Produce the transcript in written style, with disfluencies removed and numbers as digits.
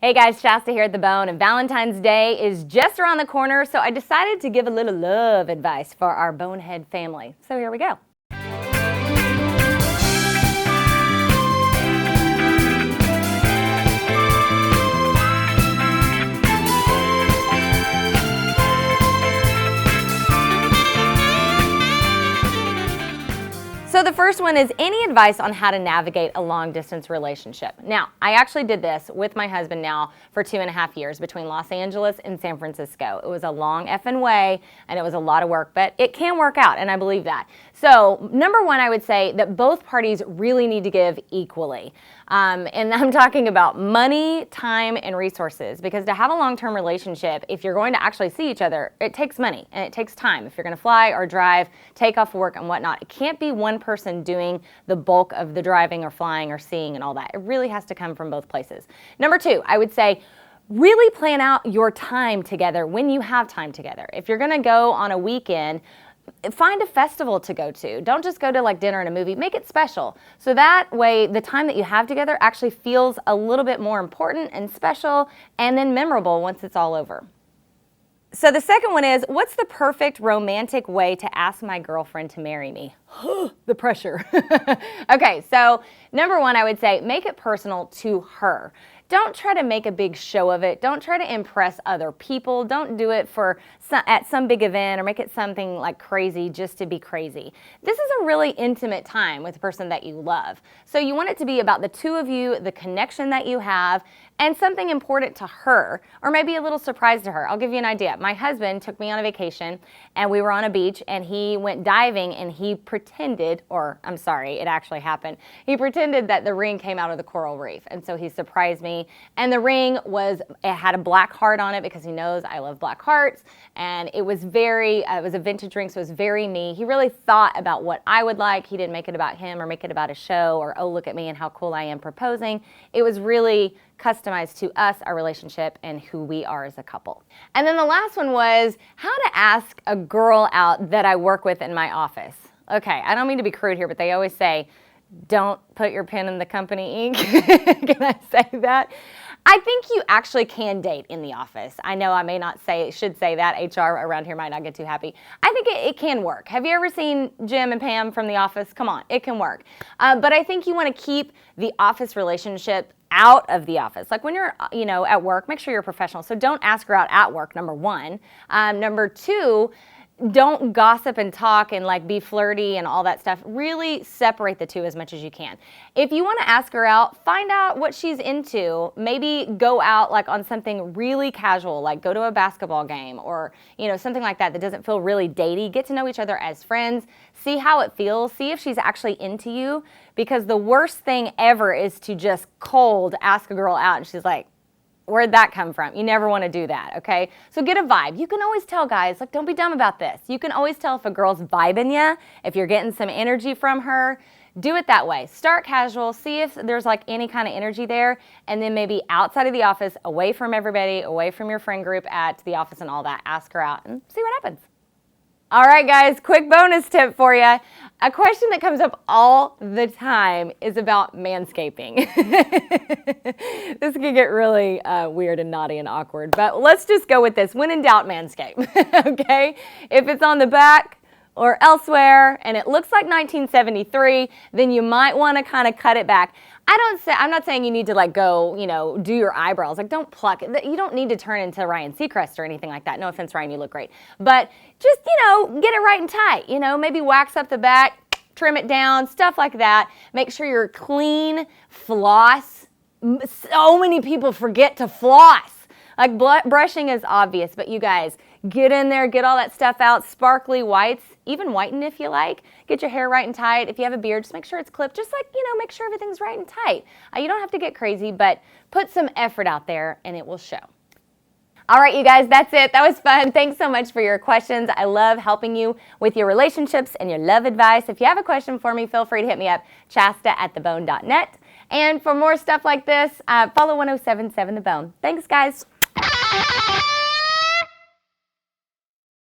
Hey guys, Chasta here at The Bone, and Valentine's Day is just around the corner, so I decided to give a little love advice for our bonehead family. So here we go. So the first one is any advice on how to navigate a long distance relationship. Now, I actually did this with my husband now for 2.5 years between Los Angeles and San Francisco. It was a long effing way and it was a lot of work, but it can work out, and I believe that. So number one, I would say that both parties really need to give equally. And I'm talking about money, time, and resources, because to have a long-term relationship, if you're going to actually see each other, it takes money and it takes time. If you're going to fly or drive, take off work and whatnot, it can't be one person doing the bulk of the driving or flying or seeing and all that. It really has to come from both places. Number two, I would say really plan out your time together when you have time together. If you're going to go on a weekend, find a festival to go to. Don't just go to like dinner and a movie. Make it special. So that way the time that you have together actually feels a little bit more important and special and then memorable once it's all over. So the second one is, what's the perfect romantic way to ask my girlfriend to marry me? The pressure. Okay, so number one, I would say make it personal to her. Don't try to make a big show of it. Don't try to impress other people. Don't do it at some big event or make it something like crazy just to be crazy. This is a really intimate time with the person that you love. So you want it to be about the two of you, the connection that you have, and something important to her, or maybe a little surprise to her. I'll give you an idea. My husband took me on a vacation and we were on a beach and he went diving and he pretended, or I'm sorry, it actually happened. He pretended that the ring came out of the coral reef. And so he surprised me. And the ring it had a black heart on it because he knows I love black hearts. And it was it was a vintage ring, so it was very me. He really thought about what I would like. He didn't make it about him or make it about a show or, oh, look at me and how cool I am proposing. It was really customized to us, our relationship, and who we are as a couple. And then the last one was how to ask a girl out that I work with in my office. Okay, I don't mean to be crude here, but they always say, don't put your pen in the company ink. Can I say that? I think you actually can date in the office. I know I may not should say that. HR around here might not get too happy. I think it can work. Have you ever seen Jim and Pam from The Office? Come on, it can work. But I think you want to keep the office relationship out of the office. Like when you're, at work, make sure you're professional. So don't ask her out at work, number one. Number two, don't gossip and talk and like be flirty and all that stuff. Really separate the two as much as you can. If you want to ask her out, find out what she's into. Maybe go out like on something really casual, like go to a basketball game or, something like that doesn't feel really datey. Get to know each other as friends. See how it feels. See if she's actually into you, because the worst thing ever is to just cold ask a girl out and she's like, where'd that come from? You never want to do that, okay? So get a vibe. You can always tell, guys, like, don't be dumb about this. You can always tell if a girl's vibing you, if you're getting some energy from her. Do it that way. Start casual. See if there's like any kind of energy there, and then maybe outside of the office, away from everybody, away from your friend group at the office and all that, ask her out and see what happens. All right, guys, quick bonus tip for you. A question that comes up all the time is about manscaping. This can get really weird and naughty and awkward, but let's just go with this. When in doubt, manscape, okay? If it's on the back or elsewhere and it looks like 1973, then you might want to kind of cut it back. I'm not saying you need to like go, do your eyebrows. Like don't pluck it. You don't need to turn into Ryan Seacrest or anything like that. No offense, Ryan, you look great. But just, get it right and tight. Maybe wax up the back, trim it down, stuff like that. Make sure you're clean, floss. So many people forget to floss. Like brushing is obvious, but you guys, get in there, get all that stuff out, sparkly whites, even whiten if you like. Get your hair right and tight. If you have a beard, just make sure it's clipped. Just like, make sure everything's right and tight. You don't have to get crazy, but put some effort out there and it will show. All right, you guys, that's it. That was fun. Thanks so much for your questions. I love helping you with your relationships and your love advice. If you have a question for me, feel free to hit me up, chasta@thebone.net. And for more stuff like this, follow 1077 The Bone. Thanks, guys.